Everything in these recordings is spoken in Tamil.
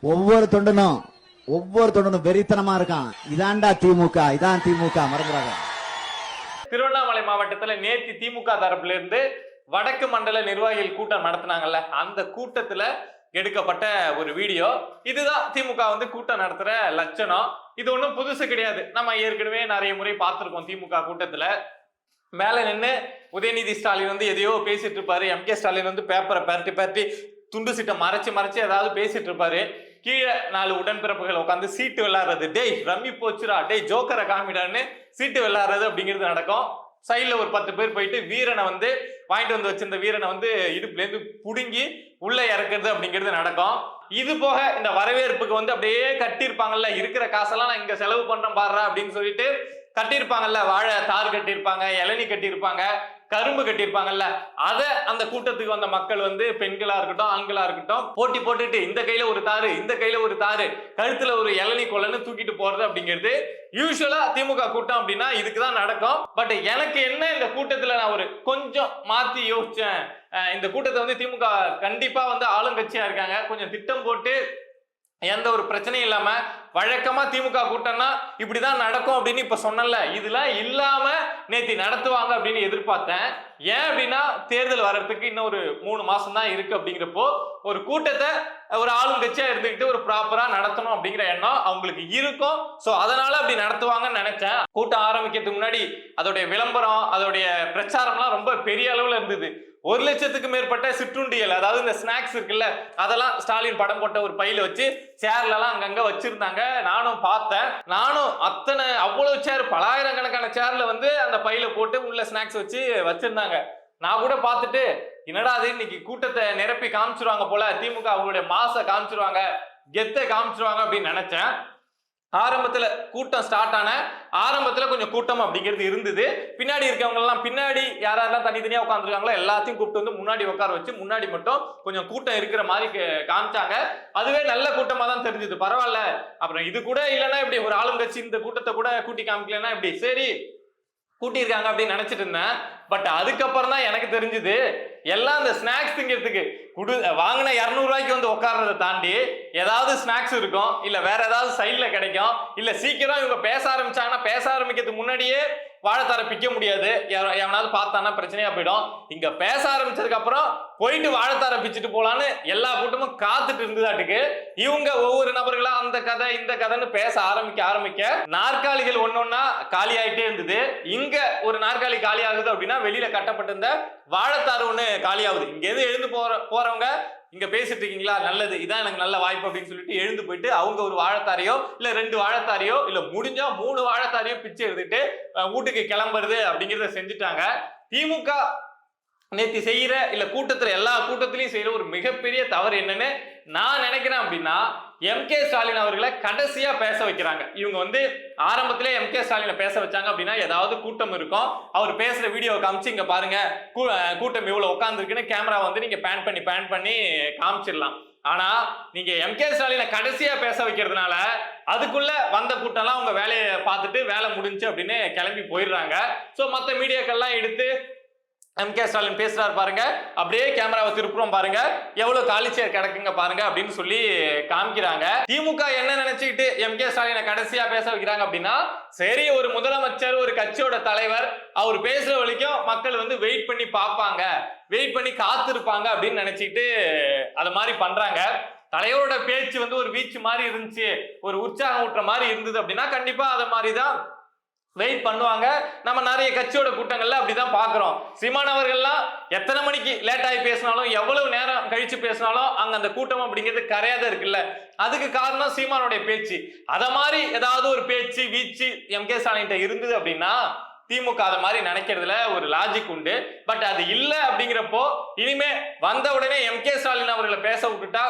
ஒவ்வொரு தொண்டனும் வெறித்தனமா இருக்கான். இதான்டா திமுக, இதான் திமுக மறந்துறாங்க. திருவண்ணாமலை மாவட்டத்துல நேற்று திமுக தரப்புல இருந்து வடக்கு மண்டல நிர்வாகிகள் கூட்டம் நடத்தினாங்கல்ல, அந்த கூட்டத்துல எடுக்கப்பட்ட ஒரு வீடியோ. இதுதான் திமுக கூட்டம் நடத்துற லட்சணம். இது ஒன்றும் புதுசு கிடையாது. நம்ம ஏற்கனவே நிறைய முறை பார்த்திருக்கோம். திமுக கூட்டத்துல மேல நின்று உதயநிதி ஸ்டாலின் எதையோ பேசிட்டு இருப்பாரு. எம்.கே. ஸ்டாலின் பேப்பரை பரட்டி துண்டு சீட்டை மறைச்சு ஏதாவது பேசிட்டு இருப்பாரு. கீழே 4 உடன்பிறப்புகள் உட்காந்து சீட்டு விளையாடுறது, டேய் ரம்மி போச்சுரா, டேய் ஜோக்கரை காமிடான்னு சீட்டு விளையாடுறது அப்படிங்கிறது நடக்கும். சைட்ல ஒரு 10 பேர் போயிட்டு வீரனை வாங்கிட்டு வந்து வச்சிருந்த வீரனை இடுப்புல இருந்து புடுங்கி உள்ள இறக்குறது அப்படிங்கிறது நடக்கும். இது போக இந்த வரவேற்புக்கு அப்படியே கட்டியிருப்பாங்கல்ல, இருக்கிற காசெல்லாம் நான் இங்க செலவு பண்றேன் பாடுறா அப்படின்னு சொல்லிட்டு கட்டியிருப்பாங்கல்ல. வாழை தார் கட்டியிருப்பாங்க, இளநி கட்டியிருப்பாங்க, கரும்பு கட்டியிருப்பாங்கல்ல. அத அந்த கூட்டத்துக்கு வந்த மக்கள் பெண்களா இருக்கட்டும் ஆண்களா இருக்கட்டும் போட்டி போட்டுட்டு இந்த கையில ஒரு தாரு, இந்த கையில ஒரு தாரு, கழுத்துல ஒரு இளநி கொள்ளன்னு தூக்கிட்டு போறது அப்படிங்கிறது யூசுவலா திமுக கூட்டம் அப்படின்னா இதுக்குதான் நடக்கும். பட் எனக்கு என்ன, இந்த கூட்டத்துல நான் கொஞ்சம் மாத்தி யோசிச்சேன். இந்த கூட்டத்தை திமுக கண்டிப்பா ஆளுங்கட்சியா இருக்காங்க, கொஞ்சம் திட்டம் போட்டு எந்த ஒரு பிரச்சனையும் இல்லாம வழக்கமா திமுக கூட்டம்னா இப்படிதான் நடக்கும் அப்படின்னு இப்ப சொன்னல, இதெல்லாம் இல்லாம நேத்தி நடத்துவாங்க அப்படின்னு எதிர்பார்த்தேன். ஏன் அப்படின்னா தேர்தல் வர்றதுக்கு இன்னும் ஒரு 3 மாசம் தான் இருக்கு. அப்படிங்கிறப்போ ஒரு கூட்டத்தை ஒரு ஆளுங்கட்சியா இருந்துகிட்டு ஒரு ப்ராப்பரா நடத்தணும் அப்படிங்கிற எண்ணம் அவங்களுக்கு இருக்கும். சோ அதனால அப்படி நடத்துவாங்கன்னு நினைச்சேன். கூட்டம் ஆரம்பிக்கிறதுக்கு முன்னாடி அதோடைய விளம்பரம், அதோடைய பிரச்சாரம்லாம் ரொம்ப பெரிய அளவுல இருந்தது. 1 லட்சத்துக்கு மேற்பட்ட சிற்றுண்டிகள், அதாவது இந்த ஸ்நாக்ஸ் இருக்குல்ல, அதெல்லாம் ஸ்டாலின் படம் போட்ட ஒரு பையில வச்சு சேர்ல எல்லாம் அங்கங்க வச்சிருந்தாங்க. நானும் பார்த்தேன். நானும் அவ்வளவு சேர், பலாயிரக்கணக்கான சேர்ல அந்த பையில போட்டு உள்ள ஸ்நாக்ஸ் வச்சு வச்சிருந்தாங்க. நான் கூட பார்த்துட்டு என்னடா அது இன்னைக்கு கூட்டத்தை நிரப்பி காமிச்சிருவாங்க போல, திமுக அவங்களுடைய மாச காமிச்சிருவாங்க, கெத்தை காமிச்சிருவாங்க அப்படின்னு நினைச்சேன். ஆரம்பத்துல கூட்டம் ஸ்டார்ட் ஆன ஆரம்பத்துல கொஞ்சம் கூட்டம் அப்படிங்கிறது இருந்தது. பின்னாடி இருக்கவங்க எல்லாம், பின்னாடி யாரெல்லாம் தனித்தனியா உட்காந்துருக்காங்களோ எல்லாத்தையும் கூப்பிட்டு முன்னாடி உட்கார வச்சு முன்னாடி மட்டும் கொஞ்சம் கூட்டம் இருக்கிற மாதிரி காமிச்சாங்க. அதுவே நல்ல கூட்டமா தான் தெரிஞ்சது. பரவாயில்ல, அப்புறம் இது கூட இல்லைன்னா இப்படி ஒரு ஆளுங்கட்சி இந்த கூட்டத்தை கூட கூட்டி காமிக்கலன்னா இப்படி சரி கூட்டியிருக்காங்க அப்படின்னு நினைச்சிட்டு இருந்தேன். பட் அதுக்கப்புறம் தான் எனக்கு தெரிஞ்சது எல்லாம் இந்த ஸ்நாக்ஸ் திங்கிறதுக்கு வாங்கின 200 ரூபாய்க்கு உட்கார்றதை தாண்டி ஏதாவது ஸ்நாக்ஸ் இருக்கும், இல்ல வேற ஏதாவது சைட்ல கிடைக்கும், இல்ல சீக்கிரம் இவங்க பேச ஆரம்பிச்சாங்கன்னா பேச ஆரம்பிக்கிறதுக்கு முன்னாடியே வாழைத்தார பிக்க முடியாது, எவனாவது பார்த்தானா பிரச்சனையா போயிடும். இங்க பேச ஆரம்பிச்சதுக்கு அப்புறம் போயிட்டு வாழைத்தார பிச்சுட்டு போலான்னு எல்லா கூட்டமும் காத்துட்டு இருந்ததாட்டுக்கு இவங்க ஒவ்வொரு நபர்களா அந்த கதை இந்த கதைன்னு பேச ஆரம்பிக்க நாற்காலிகள் ஒன்னொன்னா காலி ஆயிட்டே இருந்தது. இங்க ஒரு நாற்காலி காலி ஆகுது அப்படின்னா வெளியில கட்டப்பட்டிருந்த வாழைத்தாறு ஒண்ணு காலி ஆகுது. இங்க எது எழுந்து போறவங்க இங்க பேசிட்டு இருக்கீங்களா, நல்லது, இதான் எனக்கு நல்ல வாய்ப்பு அப்படின்னு சொல்லிட்டு எழுந்து போயிட்டு அவங்க ஒரு வாழைத்தாரையோ இல்ல 2 வாழைத்தாரையோ இல்ல முடிஞ்சா 3 வாழைத்தாரையோ பிச்சு எடுத்துட்டு வீட்டுக்கு கிளம்புறது அப்படிங்கிறத செஞ்சுட்டாங்க. திமுக நேத்தி செய்யற இல்ல கூட்டத்துல எல்லா கூட்டத்திலையும் செய்யற ஒரு மிகப்பெரிய தவறு என்னன்னு நான் நினைக்கிறேன் அப்படின்னா, எம்.கே. ஸ்டாலின் அவர்களை கடைசியா பேச வைக்கிறாங்க. இவங்க ஆரம்பத்திலே எம்.கே. ஸ்டாலினை பேச வச்சாங்க அப்படின்னா ஏதாவது கூட்டம் இருக்கும், அவர் பேசுற வீடியோவை காமிச்சு இங்க பாருங்க கூட்டம் இவ்வளவு உட்கார்ந்துருக்குன்னு கேமரா நீங்க பேன் பண்ணி காமிச்சிடலாம். ஆனா நீங்க எம்.கே. ஸ்டாலினை கடைசியா பேச வைக்கிறதுனால அதுக்குள்ள வந்த கூட்டம்லாம் அவங்க வேலையை பார்த்துட்டு வேலை முடிஞ்சு அப்படின்னு கிளம்பி போயிடுறாங்க. சோ மத்த மீடியாக்கள்லாம் எடுத்து எம்.கே. ஸ்டாலின் பேசுறாரு பாருங்க, அப்படியே கேமராவை திருப்புறோம் பாருங்க, எவ்வளவு காலி சேர் கிடக்குங்க பாருங்க அப்படின்னு சொல்லி காமிக்கிறாங்க. திமுக என்ன நினைச்சுக்கிட்டு எம்.கே. ஸ்டாலினை கடைசியா பேச வைக்கிறாங்க அப்படின்னா, சரி ஒரு முதலமைச்சர் ஒரு கட்சியோட தலைவர் அவர் பேசுற வரைக்கும் மக்கள் வெயிட் பண்ணி பார்ப்பாங்க, வெயிட் பண்ணி காத்திருப்பாங்க அப்படின்னு நினைச்சுக்கிட்டு அது மாதிரி பண்றாங்க. தலைவரோட பேச்சு ஒரு வீச்சு மாதிரி இருந்துச்சு, ஒரு உற்சாகம் ஊட்டுற மாதிரி இருந்தது அப்படின்னா கண்டிப்பா அதை மாதிரிதான் வெயிட் பண்ணுவாங்க. நம்ம நிறைய கட்சியோட கூட்டங்கள்ல அப்படிதான் பாக்குறோம். சீமான் அவர்கள்லாம் எத்தனை மணிக்கு லேட் ஆகி பேசினாலும் எவ்வளவு நேரம் கழிச்சு பேசினாலும் அங்க அந்த கூட்டம் அப்படிங்கிறது கரையாத இருக்குல்ல, அதுக்கு காரணம் சீமானுடைய பேச்சு. அத மாதிரி ஏதாவது ஒரு பேச்சு வீச்சு எம்.கே. ஸ்டாலின் இருந்தது அப்படின்னா திமுக அதை மாதிரி நினைக்கிறதுல ஒரு லாஜிக் உண்டு. பட் அது இல்ல அப்படிங்கிறப்போ இனிமே வந்த உடனே எம்.கே. ஸ்டாலின் அவர்களை பேச விட்டுட்டா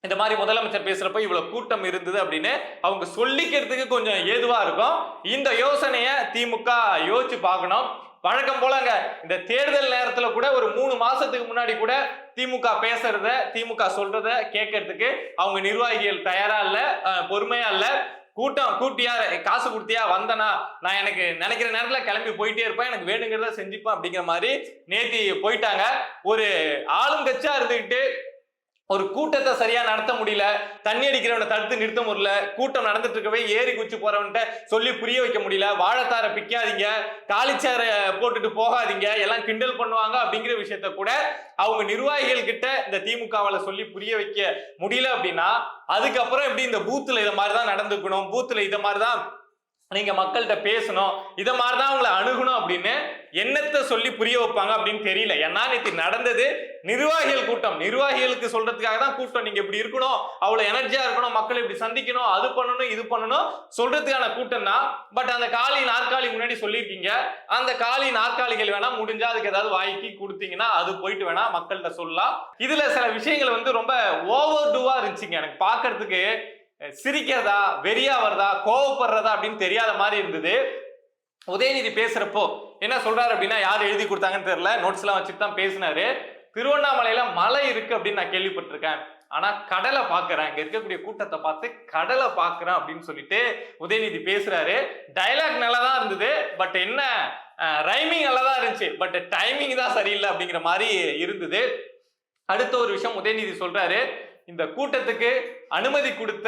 இந்த மாதிரி முதலமைச்சர் பேசுறப்ப இவ்வளவு கூட்டம் இருந்தது அப்படின்னு அவங்க சொல்லிக்கிறதுக்கு கொஞ்சம் ஏதுவா இருக்கும். இந்த யோசனையை திமுக யோசிச்சு பார்க்கணும். வழக்கம் போலங்க இந்த தேர்தல் நேரத்துல கூட ஒரு 3 மாசத்துக்கு முன்னாடி கூட திமுக பேசுறத திமுக சொல்றத கேட்கறதுக்கு அவங்க நிர்வாகிகள் தயாரா இல்ல, பொறுமையா இல்ல. கூட்டம் கூட்டியா காசு கொடுத்தியா வந்தனா நான் எனக்கு நினைக்கிற நேரத்துல கிளம்பி போயிட்டே இருப்பேன், எனக்கு வேணுங்கிறத செஞ்சுப்பேன் அப்படிங்கிற மாதிரி நேத்தி போயிட்டாங்க. ஒரு ஆளுங்கட்சியா இருந்துகிட்டு ஒரு கூட்டத்தை சரியா நடத்த முடியல, தண்ணி அடிக்கிறவனை தடுத்து நிறுத்த முடியல, கூட்டம் நடந்துட்டு இருக்கவே ஏறி குச்சி போறவன்ட்ட சொல்லி புரிய வைக்க முடியல, வாழைத்தார பிக்காதீங்க, காலிச்சார போட்டுட்டு போகாதீங்க, எல்லாம் கிண்டல் பண்ணுவாங்க அப்படிங்கிற விஷயத்த கூட அவங்க நிர்வாகிகள் கிட்ட இந்த திமுகவால சொல்லி புரிய வைக்க முடியல அப்படின்னா அதுக்கப்புறம் எப்படி இந்த பூத்துல இதை மாதிரிதான் நடந்துக்கணும், பூத்துல இதை மாதிரிதான் நீங்க மக்கள்கிட்ட பேசணும், இதை மாதிரிதான் அவங்களை அணுகணும் அப்படின்னு என்னத்தை சொல்லி புரிய வைப்பாங்க அப்படின்னு தெரியல. ஏன்னா நேற்று நடந்தது நிர்வாகிகள் கூட்டம், நிர்வாகிகளுக்கு சொல்றதுக்காக தான் கூட்டம். நீங்க இப்படி இருக்கணும், அவ்வளவு எனர்ஜியா இருக்கணும், மக்களை இப்படி சந்திக்கணும், அது பண்ணணும் இது பண்ணணும் சொல்றதுக்கான கூட்டம் தான். பட் அந்த காலி நாற்காலி முன்னாடி சொல்லியிருக்கீங்க, அந்த காலி நாற்காலிகள் வேணா முடிஞ்சா அதுக்கு ஏதாவது வாங்கி கொடுத்தீங்கன்னா அது போயிட்டு வேணா மக்கள்கிட்ட சொல்லலாம். இதுல சில விஷயங்கள் வந்து ரொம்ப ஓவர் டூவா இருந்துச்சுங்க. எனக்கு பாக்குறதுக்கு சிரிக்கிறதா, வெறியா வருதா, கோவப்படுறதா அப்படின்னு தெரியாத மாதிரி இருந்தது. உதயநிதி பேசுறப்போ என்ன சொல்றாரு அப்படின்னா, யார் எழுதி கொடுத்தாங்கன்னு தெரியல, நோட்ஸ் எல்லாம் வச்சுட்டு தான் பேசினாரு. திருவண்ணாமலையில மழை இருக்கு அப்படின்னு நான் கேள்விப்பட்டிருக்கேன், ஆனா கடலை பாக்குறேன், இங்க இருக்கக்கூடிய கூட்டத்தை பார்த்து கடலை பாக்குறேன் அப்படின்னு சொல்லிட்டு உதயநிதி பேசுறாரு. டயலாக் நல்லா தான் இருந்தது, பட் என்ன ரைமிங் நல்லா தான் இருந்துச்சு, பட் டைமிங் தான் சரியில்லை அப்படிங்கிற மாதிரி இருந்தது. அடுத்த ஒரு விஷயம் உதயநிதி சொல்றாரு, இந்த கூட்டத்துக்கு அனுமதி கொடுத்த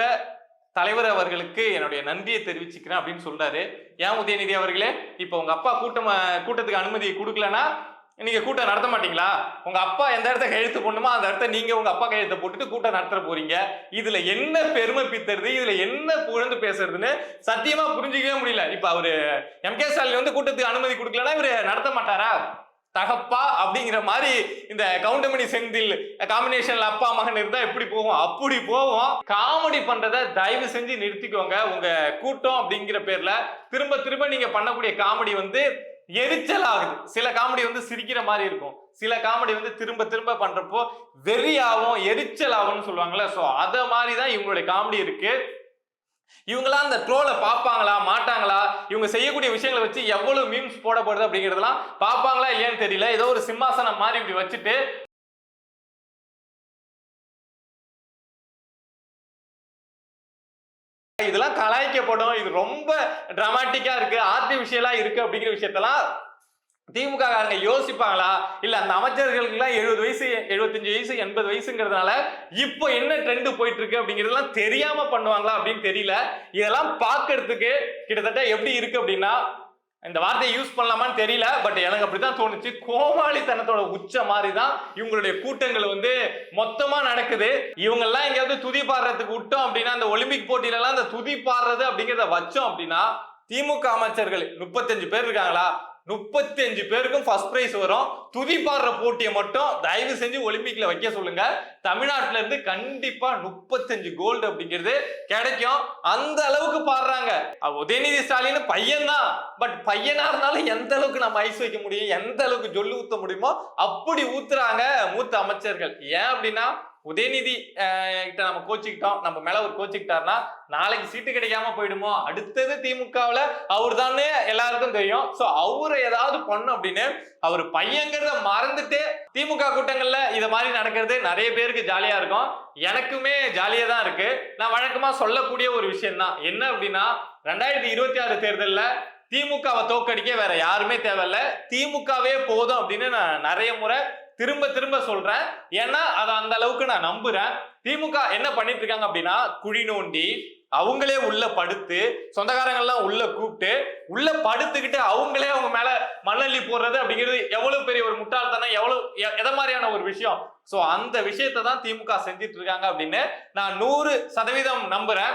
தலைவர் அவர்களுக்கு என்னுடைய நன்றியை தெரிவிச்சுக்கிறேன் அப்படின்னு சொல்றாரு. ஏன் உதயநிதி அவர்களே, இப்ப உங்க அப்பா கூட்டத்துக்கு அனுமதி கொடுக்கலன்னா நீங்க கூட்டம் நடத்த மாட்டீங்களா? உங்க அப்பா எந்த இடத்த கையெழுத்து போடணுமோ அந்த இடத்த நீங்க உங்க அப்பா கையெழுத்து போட்டுட்டு கூட்டம் நடத்த போறீங்க. இதுல என்ன பெருமை பித்துறது, இதுல என்ன புகழ்ந்து பேசுறதுன்னு சத்தியமா புரிஞ்சுக்கவே முடியல. இப்ப அவரு MK ஸ்டாலின் வந்து கூட்டத்துக்கு அனுமதி கொடுக்கலன்னா இவரு நடத்த மாட்டாரா? தகப்பா அப்படிங்கிற மாதிரி இந்த கவுண்டமணி செந்தில் காம்பினேஷன்ல அப்பா மகன் இருந்தா எப்படி போவோம், அப்படி போவோம். காமெடி பண்றதை தயவு செஞ்சு நிறுத்திக்கோங்க. உங்க கூட்டம் அப்படிங்கிற பேர்ல திரும்ப திரும்ப நீங்க பண்ணக்கூடிய காமெடி வந்து எரிச்சல் ஆகுது. சில காமெடி வந்து சிரிக்கிற மாதிரி இருக்கும், சில காமெடி வந்து திரும்ப திரும்ப பண்றப்போ வெறியாவும் எரிச்சல் ஆகும்னு சொல்லுவாங்கல்ல, சோ அத மாதிரிதான் இவங்களுடைய காமெடி இருக்கு. இவங்களா அந்த ட்ரோலை பார்ப்பாங்களா மாட்டாங்களா, இவங்க செய்யக்கூடிய விஷயங்களை வச்சு எவ்வளவு மீம்ஸ் போடப்படுது அப்படிங்கிறதெல்லாம் பார்ப்பாங்களா இல்லையான்னு தெரியல. ஏதோ ஒரு சிம்மாசனம் மாதிரி இப்படி வச்சுட்டு இதெல்லாம் கலாய்க்கப்படும், இது ரொம்ப டிராமாட்டிக்கா இருக்கு, ஆர்டிபிஷியலா இருக்கு அப்படிங்கிற விஷயத்தெல்லாம் திமுக காரங்க யோசிப்பாங்களா? இல்ல அந்த அமைச்சர்களுக்கு எல்லாம் 70 வயசு 75 வயசு 80 வயசுங்கிறதுனால இப்போ என்ன ட்ரெண்ட் போயிட்டு இருக்கு அப்படிங்கிறதெல்லாம் தெரியாம பண்ணுவாங்களா அப்படின்னு தெரியல. இதெல்லாம் பார்க்கறதுக்கு கிட்டத்தட்ட எப்படி இருக்கு அப்படின்னா, இந்த வார்த்தையை யூஸ் பண்ணலாமான்னு தெரியல, பட் எனக்கு அப்படித்தான் தோணுச்சு. கோமாளித்தனத்தோட உச்ச மாதிரி தான் இவங்களுடைய கூட்டங்கள் வந்து மொத்தமா நடக்குது. இவங்க எல்லாம் எங்கேயாவது துதி பாடுறதுக்கு விட்டோம் அப்படின்னா, அந்த ஒலிம்பிக் போட்டியில எல்லாம் அந்த துதி பாடுறது அப்படிங்கிறத வச்சோம் அப்படின்னா, திமுக அமைச்சர்கள் 35 பேர் இருக்காங்களா, 35 பேருக்கும் ஃபர்ஸ்ட் பிரைஸ் வரும். துதி பாடுற போட்டியை மட்டும் தயவு செஞ்சு ஒலிம்பிக்ல வைக்க சொல்லுங்க. தமிழ்நாட்டுல இருந்து கண்டிப்பா 35 கோல்டு அப்படிங்கிறது கிடைக்கும். அந்த அளவுக்கு பாடுறாங்க. உதயநிதி ஸ்டாலின் பையன் தான், பட் பையனா இருந்தாலும் எந்த அளவுக்கு நம்ம ஐஸ் வைக்க முடியும், எந்த அளவுக்கு ஜொல்லு ஊத்த முடியுமோ அப்படி ஊத்துறாங்க மூத்த அமைச்சர்கள். ஏன் அப்படின்னா, உதயநிதி கிட்ட நம்ம கோச்சிக்கிட்டோம், நம்ம மேல ஒரு கோச்சிக்கிட்டாருன்னா நாளைக்கு சீட்டு கிடைக்காம போயிடுமோ, அடுத்தது திமுகவுல அவர் தானே எல்லாருக்கும் தெரியும். சோ அவரை ஏதாவது பண்ணும் அப்படின்னு அவர் பையங்கிறத மறந்துட்டு திமுக கூட்டங்கள்ல இத மாதிரி நடக்கிறது நிறைய பேருக்கு ஜாலியா இருக்கும். எனக்குமே ஜாலியா தான் இருக்கு. நான் வழக்கமா சொல்லக்கூடிய ஒரு விஷயம் தான் என்ன அப்படின்னா, 2026 தேர்தல்ல திமுகவை தோக்கடிக்க வேற யாருமே தேவையில்ல, திமுகவே போதும் அப்படின்னு நான் நிறைய முறை திரும்ப திரும்ப சொல்றேன். ஏன்னா அதை அந்த அளவுக்கு நான் நம்புறேன். திமுக என்ன பண்ணிட்டு இருக்காங்க அப்படின்னா, குழி நோண்டி அவங்களே உள்ள படுத்து, சொந்தக்காரங்கள்லாம் உள்ள கூப்பிட்டு உள்ள படுத்துக்கிட்டு அவங்களே அவங்க மேல மண்ணள்ளி போடுறது அப்படிங்கிறது எவ்வளவு பெரிய ஒரு முட்டாள்தனம், எவ்வளவு எதை மாதிரியான ஒரு விஷயம். சோ அந்த விஷயத்தை தான் திமுக செஞ்சிட்டு இருக்காங்க அப்படின்னு நான் 100% நம்புறேன்.